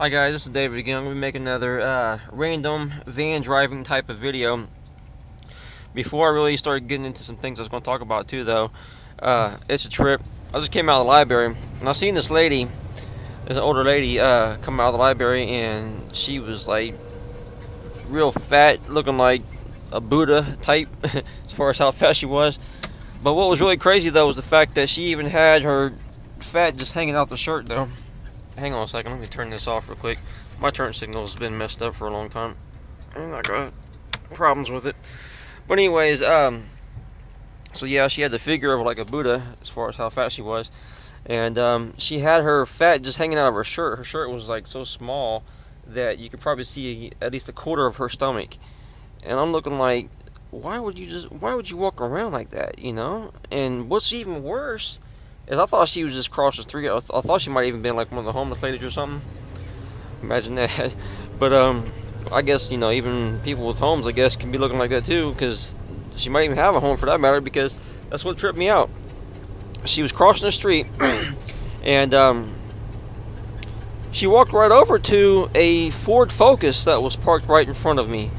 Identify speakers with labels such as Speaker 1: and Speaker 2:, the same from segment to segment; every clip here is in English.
Speaker 1: Hi guys, this is David again. I'm going to be making another random van driving type of video. Before I really started getting into some things I was going to talk about too though, it's a trip. I just came out of the library and I seen this lady, there's an older lady come out of the library, and she was like real fat, looking like a Buddha type as far as how fat she was. But what was really crazy though was the fact that she even had her fat just hanging out the shirt though. Hang on a second, let me turn this off real quick. My turn signal's been messed up for a long time. I got problems with it. But anyways, so yeah, she had the figure of like a Buddha as far as how fat she was. And she had her fat just hanging out of her shirt. Her shirt was like so small that you could probably see at least a quarter of her stomach. And I'm looking like, why would you walk around like that, you know? And what's even worse is I thought she was just across the street. I thought she might even been like one of the homeless ladies or something. Imagine that. But I guess, you know, even people with homes, I guess, can be looking like that too, because she might even have a home for that matter, because that's what tripped me out. She was crossing the street and she walked right over to a Ford Focus that was parked right in front of me.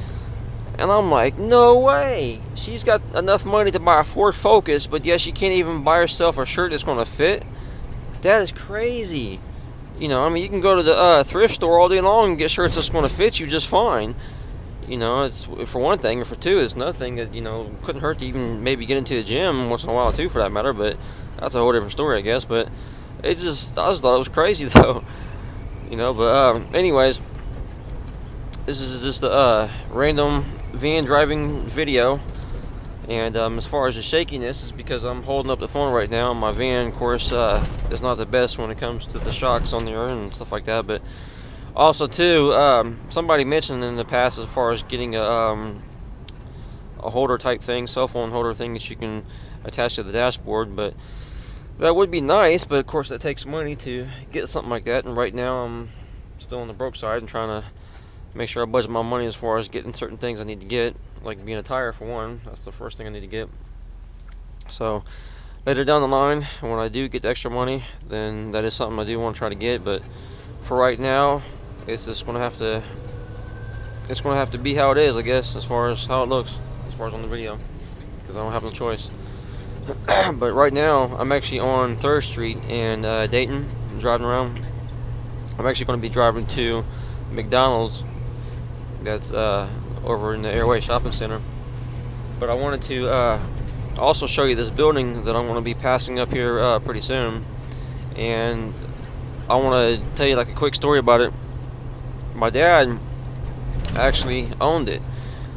Speaker 1: And I'm like, no way. She's got enough money to buy a Ford Focus, but yet she can't even buy herself a shirt that's going to fit. That is crazy. You know, I mean, you can go to the thrift store all day long and get shirts that's going to fit you just fine. You know, it's for one thing, and for two, it's another thing that, you know, couldn't hurt to even maybe get into the gym once in a while too, for that matter. But that's a whole different story, I guess. But I just thought it was crazy though. You know, but anyways, this is just a random van driving video. And as far as the shakiness, is because I'm holding up the phone right now. My van, of course, is not the best when it comes to the shocks on there and stuff like that. But also, too, somebody mentioned in the past as far as getting a holder type thing, cell phone holder thing that you can attach to the dashboard. But that would be nice, but of course that takes money to get something like that. And right now I'm still on the broke side and trying to make sure I budget my money as far as getting certain things I need to get, like being a tire for one. That's the first thing I need to get. So later down the line, when I do get the extra money, then that is something I do want to try to get. But for right now, it's just going to have to be how it is, I guess, as far as how it looks, as far as on the video, because I don't have no choice. But right now I'm actually on 3rd Street in Dayton. I'm driving around. I'm actually going to be driving to McDonald's that's over in the Airway Shopping Center. But I wanted to also show you this building that I'm going to be passing up here pretty soon. And I want to tell you like a quick story about it. My dad actually owned it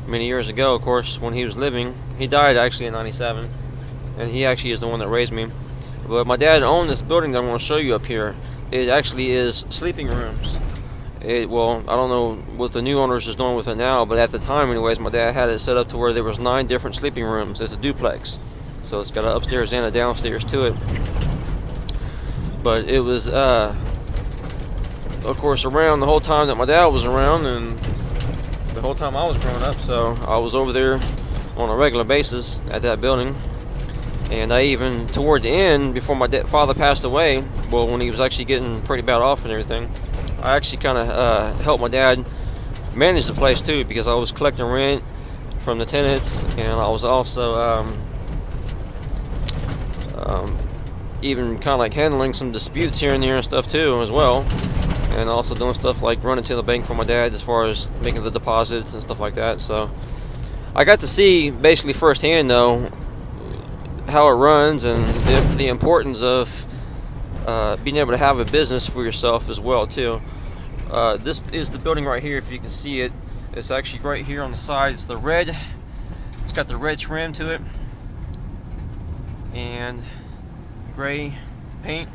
Speaker 1: many years ago, of course, when he was living. He died actually in 97, and he actually is the one that raised me. But my dad owned this building that I'm going to show you up here. It actually is sleeping rooms. Well, I don't know what the new owners is doing with it now, but at the time anyways, my dad had it set up to where there was 9 different sleeping rooms. It's a duplex, so it's got an upstairs and a downstairs to it. But it was of course around the whole time that my dad was around, and the whole time I was growing up, so I was over there on a regular basis at that building. And I even, toward the end, before my father passed away, well, when he was actually getting pretty bad off and everything, I actually kind of helped my dad manage the place too, because I was collecting rent from the tenants, and I was also even kind of like handling some disputes here and there and stuff too as well, and also doing stuff like running to the bank for my dad as far as making the deposits and stuff like that. So I got to see basically firsthand though how it runs, and the importance of being able to have a business for yourself as well too. This is the building right here, if you can see it. It's actually right here on the side. It's the red. It's got the red trim to it and gray paint.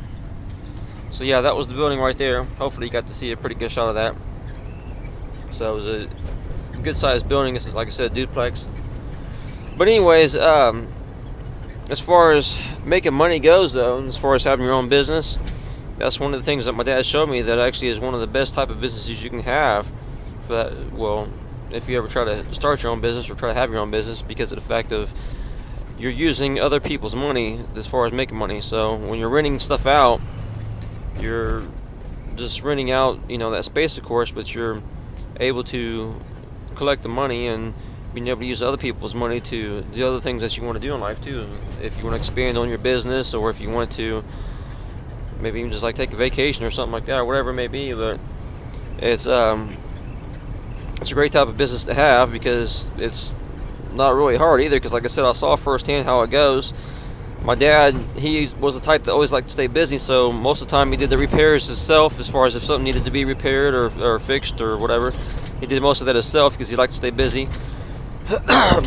Speaker 1: So yeah, that was the building right there. Hopefully you got to see a pretty good shot of that. So it was a good sized building. It's, like I said, duplex. But anyways, as far as making money goes though, and as far as having your own business, that's one of the things that my dad showed me that actually is one of the best type of businesses you can have. For that, well, if you ever try to start your own business or try to have your own business, because of the fact of you're using other people's money as far as making money. So when you're renting stuff out, you're just renting out, you know, that space, of course, but you're able to collect the money and being able to use other people's money to do other things that you want to do in life too. If you want to expand on your business, or if you want to maybe even just like take a vacation or something like that, or whatever it may be. But it's a great type of business to have, because it's not really hard either, because like I said, I saw firsthand how it goes. My dad, he was the type that always liked to stay busy, so most of the time he did the repairs himself, as far as if something needed to be repaired or fixed or whatever. He did most of that himself because he liked to stay busy.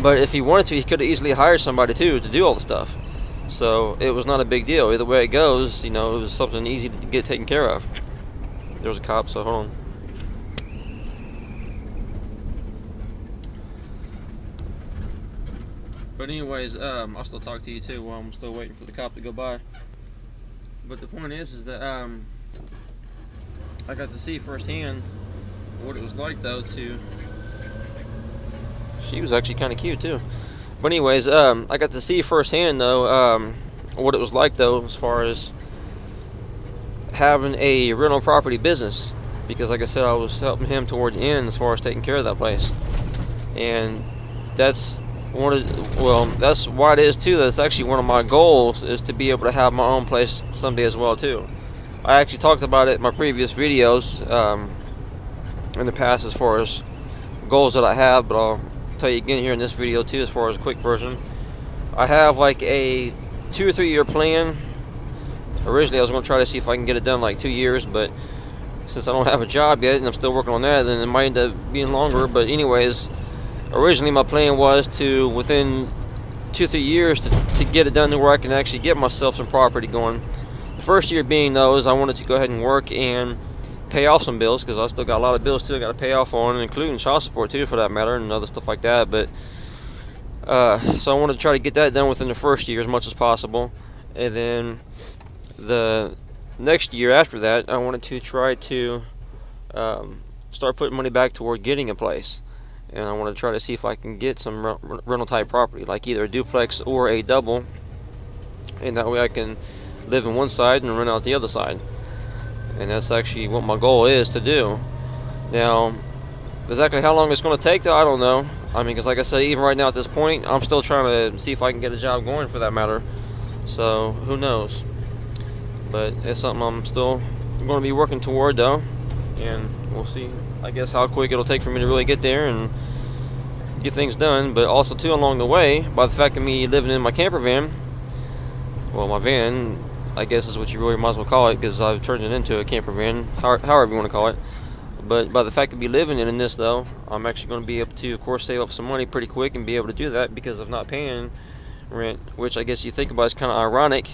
Speaker 1: But if he wanted to, he could have easily hired somebody too to do all the stuff. So it was not a big deal. Either way it goes, you know, it was something easy to get taken care of. There was a cop, so hold on. But anyways, I'll still talk to you too while I'm still waiting for the cop to go by. But the point is that I got to see firsthand what it was like, though, to... She was actually kind of cute too. But anyways, I got to see firsthand, though, what it was like, though, as far as having a rental property business. Because like I said, I was helping him toward the end as far as taking care of that place. And that's that's why it is too. That's actually one of my goals, is to be able to have my own place someday as well too. I actually talked about it in my previous videos in the past, as far as goals that I have, but I'll tell you again here in this video too, as far as a quick version. I have like a 2 or 3 year plan. Originally I was going to try to see if I can get it done like 2 years, but since I don't have a job yet and I'm still working on that, then it might end up being longer. But anyways, originally my plan was to, within 2 or 3 years, to get it done to where I can actually get myself some property going. The first year being, though, is I wanted to go ahead and work and pay off some bills, because I still got a lot of bills too I got to pay off on, including child support too, for that matter, and other stuff like that. But so I wanted to try to get that done within the first year as much as possible, and then the next year after that, I wanted to try to start putting money back toward getting a place. And I want to try to see if I can get some rental type property, like either a duplex or a double, and that way I can live in one side and rent out the other side. And that's actually what my goal is to do. Now, exactly how long it's going to take, though, I don't know. I mean, because like I said, even right now at this point, I'm still trying to see if I can get a job going, for that matter. So who knows? But it's something I'm still going to be working toward, though, and we'll see, I guess, how quick it'll take for me to really get there and get things done. But also too, along the way, by the fact of me living in my camper van, well, my van, I guess is what you really might as well call it, because I've turned it into a camper van, however you want to call it. But by the fact of me living in this, though, I'm actually going to be able to, of course, save up some money pretty quick and be able to do that because of not paying rent, which I guess you think about is kind of ironic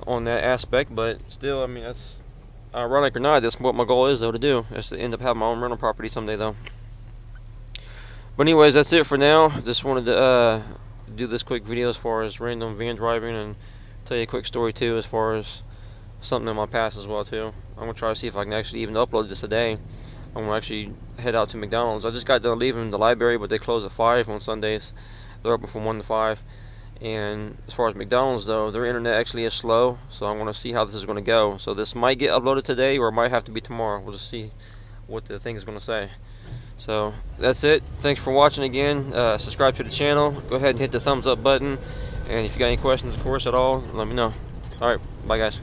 Speaker 1: on that aspect. But still, I mean, that's ironic or not, that's what my goal is, though, to do, is to end up having my own rental property someday, though. But anyways, that's it for now. Just wanted to do this quick video as far as random van driving, and tell you a quick story too, as far as something in my past as well too. I'm gonna try to see if I can actually even upload this today. I'm gonna actually head out to McDonald's. I just got done leaving the library, but they close at 5 on Sundays. They're open from 1 to 5. And as far as McDonald's, though, their internet actually is slow, so I want to see how this is going to go. So this might get uploaded today, or it might have to be tomorrow. We'll just see what the thing is going to say. So that's it. Thanks for watching again. Subscribe to the channel. Go ahead and hit the thumbs up button. And if you got any questions, of course, at all, let me know. Alright, bye guys.